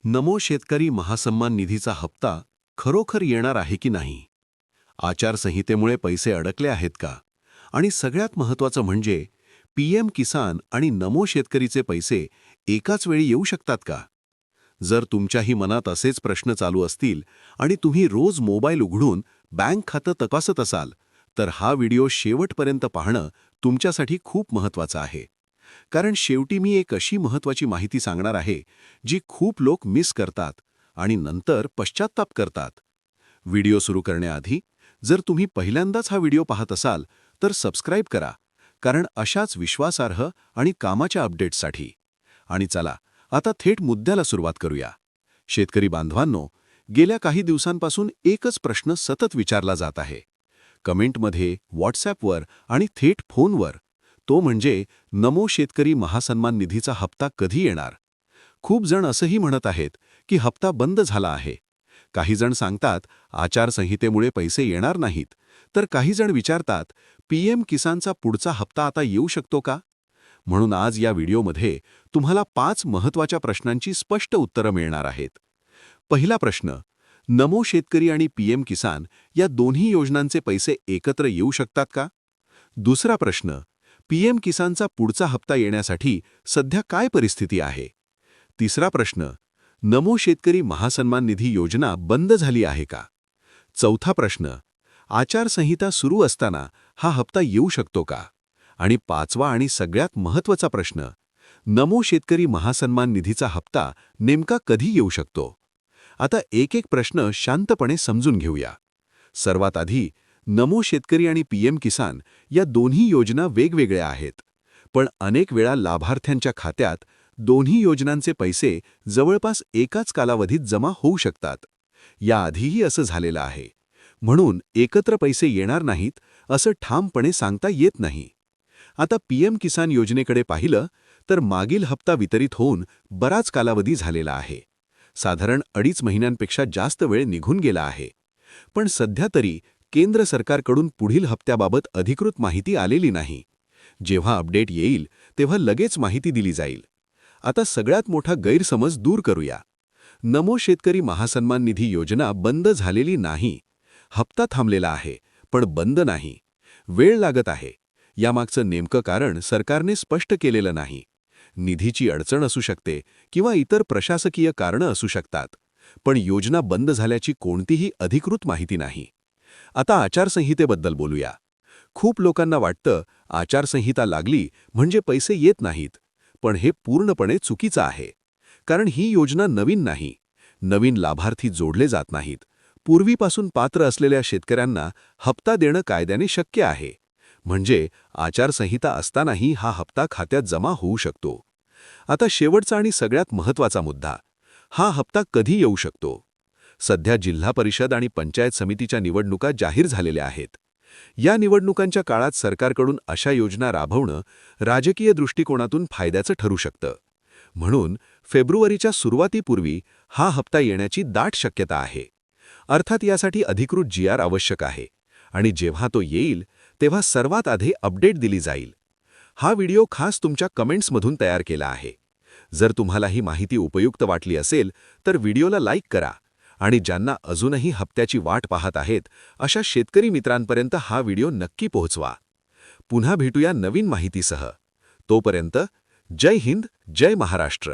नमो शेतकरी महासन्मान निधीचा हप्ता खरोखर येणार आहे की नाही? आचारसंहितेमुळे पैसे अडकले आहेत का? आणि सगळ्यात महत्त्वाचं म्हणजे पीएम किसान आणि नमो शेतकरीचे पैसे एकाच वेळी येऊ शकतात का? जर तुमच्याही मनात असेच प्रश्न चालू असतील आणि तुम्ही रोज मोबाईल उघडून बँक खातं तपासत असाल, तर हा व्हिडिओ शेवटपर्यंत पाहणं तुमच्यासाठी खूप महत्त्वाचं आहे. कारण शेवटी मी एक अशी महत्त्वाची माहिती सांगणार आहे जी खूप लोक मिस करतात आणि नंतर पश्चात्ताप करतात. व्हिडिओ सुरू करण्याआधी जर तुम्ही पहिल्यांदाच हा व्हिडिओ पाहत असाल तर सबस्क्राईब करा, कारण अशाच विश्वासार्ह आणि कामाच्या अपडेट्ससाठी. आणि चला आता थेट मुद्द्याला सुरुवात करूया. शेतकरी बांधवांनो, गेल्या काही दिवसांपासून एकच प्रश्न सतत विचारला जात आहे. कमेंटमध्ये, व्हॉट्सॲपवर आणि थेट फोनवर. तो म्हणजे नमो शेतकरी महासन्मान निधीचा हप्ता कधी येणार? खूप जण असंही म्हणत आहेत की हप्ता बंद झाला आहे. काही जण सांगतात आचारसंहितेमुळे पैसे येणार नाहीत, तर काही जण विचारतात पीएम किसानचा पुढचा हप्ता आता येऊ शकतो का? म्हणून आज या व्हिडिओमध्ये तुम्हाला 5 महत्त्वाच्या प्रश्नांची स्पष्ट उत्तरं मिळणार आहेत. पहिला प्रश्न, नमो शेतकरी आणि पीएम किसान या दोन्ही योजनांचे पैसे एकत्र येऊ शकतात का? दुसरा प्रश्न, पीएम किसानचा पुढचा हप्ता येण्यासाठी सध्या काय परिस्थिती आहे? तिसरा प्रश्न, नमो शेतकरी महासन्मान निधी योजना बंद झाली आहे का? चौथा प्रश्न, आचारसंहिता सुरू असताना हा हप्ता येऊ शकतो का? आणि पाचवा आणि सगळ्यात महत्त्वाचा प्रश्न, नमो शेतकरी महासन्मान निधीचा हप्ता नेमका कधी येऊ शकतो? आता एक एक प्रश्न शांतपणे समजून घेऊया. सर्वात आधी, नमो शेतकरी आणि पीएम किसान या दोन्ही योजना वेगवेगळ्या आहेत. पण अनेक वेळा लाभार्थ्यांच्या खात्यात दोन्ही योजनांचे पैसे जवळपास एकाच कालावधीत जमा होऊ शकतात. याआधीही असं झालेलं आहे. म्हणून एकत्र पैसे येणार नाहीत असं ठामपणे सांगता येत नाही. आता पीएम किसान योजनेकडे पाहिलं तर मागील हप्ता वितरित होऊन बराच कालावधी झालेला आहे. साधारण 2.5 महिन्यांपेक्षा जास्त वेळ निघून गेला आहे. पण सध्या तरी केंद्र सरकारकडून पुढील हप्त्याबाबत अधिकृत माहिती आलेली नाही. जेव्हा अपडेट येईल तेव्हा लगेच माहिती दिली जाईल. आता सगळ्यात मोठा गैरसमज दूर करूया. नमो शेतकरी महासन्मान निधी योजना बंद झालेली नाही. हप्ता थांबलेला आहे, पण बंद नाही. वेळ लागत आहे. यामागचं नेमकं कारण सरकारने स्पष्ट केलेलं नाही. निधीची अडचण असू शकते किंवा इतर प्रशासकीय कारणं असू शकतात. पण योजना बंद झाल्याची कोणतीही अधिकृत माहिती नाही. आता आचारसंहितेबद्दल बोलूया. खूप लोकांना वाटतं आचारसंहिता लागली म्हणजे पैसे येत नाहीत. पण हे पूर्णपणे चुकीचं आहे. कारण ही योजना नवीन नाही. नवीन लाभार्थी जोडले जात नाहीत. पूर्वीपासून पात्र असलेल्या शेतकऱ्यांना हप्ता देणं कायद्याने शक्य आहे. म्हणजे आचारसंहिता असतानाही हा हप्ता खात्यात जमा होऊ शकतो. आता शेवटचा आणि सगळ्यात महत्त्वाचा मुद्दा, हा हप्ता कधी येऊ शकतो? सध्या जिल्हा परिषद आणि पंचायत समितीच्या निवडणुका जाहीर झालेल्या आहेत. या निवडणुकांच्या काळात सरकारकडून अशा योजना राबवणं राजकीय दृष्टिकोनातून फायद्याचं ठरू शकतं. म्हणून फेब्रुवारीच्या सुरुवातीपूर्वी हा हप्ता येण्याची दाट शक्यता आहे. अर्थात यासाठी अधिकृत GR आवश्यक आहे. आणि जेव्हा तो येईल तेव्हा सर्वात आधी अपडेट दिली जाईल. हा व्हिडिओ खास तुमच्या कमेंट्समधून तयार केला आहे. जर तुम्हाला ही माहिती उपयुक्त वाटली असेल तर व्हिडिओला लाईक करा. आणि ज्यांना अजूनही हप्त्याची वाट पाहत आहेत अशा शेतकरी मित्रांपर्यंत हा व्हिडिओ नक्की पोहोचवा. पुन्हा भेटूया नवीन माहितीसह. तोपर्यंत जय हिंद, जय महाराष्ट्र.